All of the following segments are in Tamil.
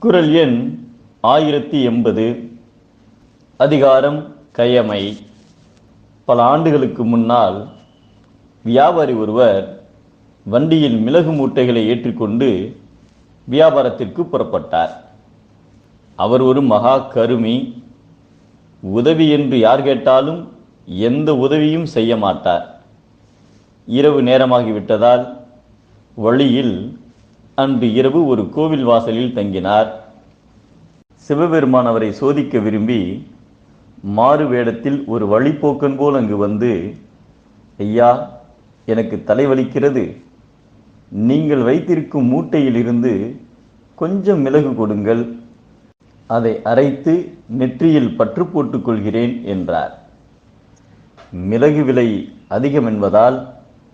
குறள் எண் 1080. அதிகாரம் கயமை. பல ஆண்டுகளுக்கு முன்னால் வியாபாரி ஒருவர் வண்டியில் மிளகு மூட்டைகளை ஏற்றிக்கொண்டு வியாபாரத்திற்கு புறப்பட்டார். அவர் ஒரு மகா கருமி. உதவி என்று யார் கேட்டாலும் எந்த உதவியும் செய்ய மாட்டார். இரவு நேரமாகிவிட்டதால் வழியில் அன்று இரவு ஒரு கோவில் வாசலில் தங்கினார். சிவபெருமான் அவரை சோதிக்க விரும்பி மாறு வேடத்தில் ஒரு வழிப்போக்கன் போல் அங்கு வந்து, ஐயா, எனக்கு தலைவலிக்கிறது, நீங்கள் வைத்திருக்கும் மூட்டையில் இருந்து கொஞ்சம் மிளகு கொடுங்கள், அதை அரைத்து நெற்றியில் பற்று போட்டுக் கொள்கிறேன் என்றார். மிளகு விலை அதிகம் என்பதால்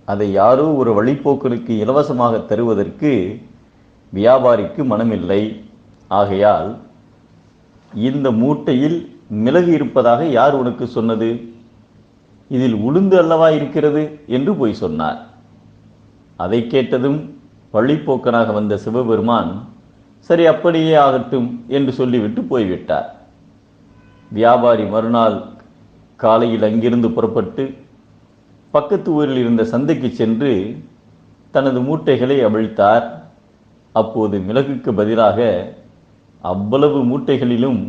அதை யாரோ ஒரு வழிப்போக்கனுக்கு இலவசமாக தருவதற்கு வியாபாரிக்கு மனமில்லை. ஆகையால், இந்த மூட்டையில் மிளகு இருப்பதாக யார் உனக்கு சொன்னது? இதில் உளுந்து அல்லவா இருக்கிறது என்று போய் சொன்னார். அதை கேட்டதும் வழிப்போக்கனாக வந்த சிவபெருமான், சரி, அப்படியே ஆகட்டும் என்று சொல்லிவிட்டு போய்விட்டார். வியாபாரி மறுநாள் காலையில் அங்கிருந்து புறப்பட்டு பக்கத்து ஊரில் இருந்த சந்தைக்கு சென்று தனது மூட்டைகளை அவிழ்த்தார். அப்போது மிளகுக்கு பதிலாக அவ்வளவு மூட்டைகளிலும்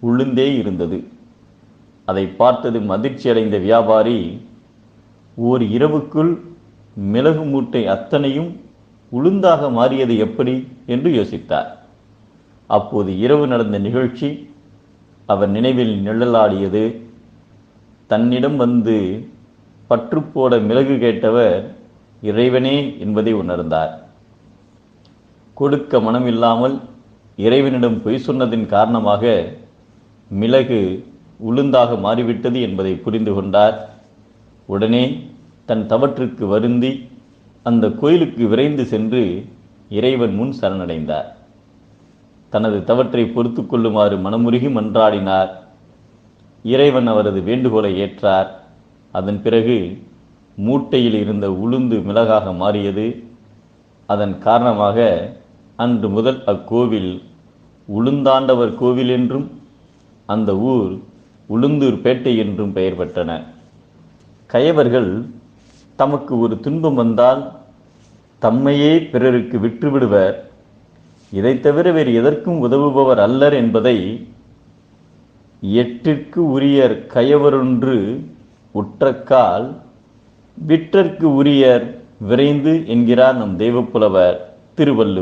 உளுந்தே இருந்தது. அதை பார்த்ததும் அதிர்ச்சியடைந்த வியாபாரி, ஓர் இரவுக்குள் மிளகு மூட்டை அத்தனையும் உளுந்தாக மாறியது எப்படி என்று யோசித்தார். அப்போது இரவு நடந்த நிகழ்ச்சி அவர் நினைவில் நிழலாடியது. தன்னிடம் வந்து பற்று போட மிளகு கேட்டவர் இறைவனே என்பதை உணர்ந்தார். கொடுக்க மனமில்லாமல் இறைவனிடம் பொய் சொன்னதின் காரணமாக மிளகு உளுந்தாக மாறிவிட்டது என்பதை புரிந்து கொண்டார். உடனே தன் தவற்றுக்கு வருந்தி அந்த கோயிலுக்கு விரைந்து சென்று இறைவன் முன் சரணடைந்தார். தனது தவற்றை பொறுத்து கொள்ளுமாறு மனமுருகி மன்றாடினார். இறைவன் அவரது வேண்டுகோளை ஏற்றார். அதன் பிறகு மூட்டையில் இருந்த உளுந்து மிளகாக மாறியது. அதன் காரணமாக அன்று முதல் அக்கோவில் உளுந்தாண்டவர் கோவில் என்றும் அந்த ஊர் உளுந்தூர் பேட்டை என்றும் பெயர் பெற்றன. கயவர்கள் தமக்கு ஒரு துன்பம் வந்தால் தம்மையே பிறருக்கு விற்றுவிடுவர், இதை தவிர வேறு எதற்கும் உதவுபவர் அல்லர் என்பதை எட்டிற்கு உரியர் கயவரொன்று உற்றக்கால் விற்றற்கு உரியர் விரைந்து என்கிறார் நம் தெய்வப்புலவர் திருவள்ளுவர்.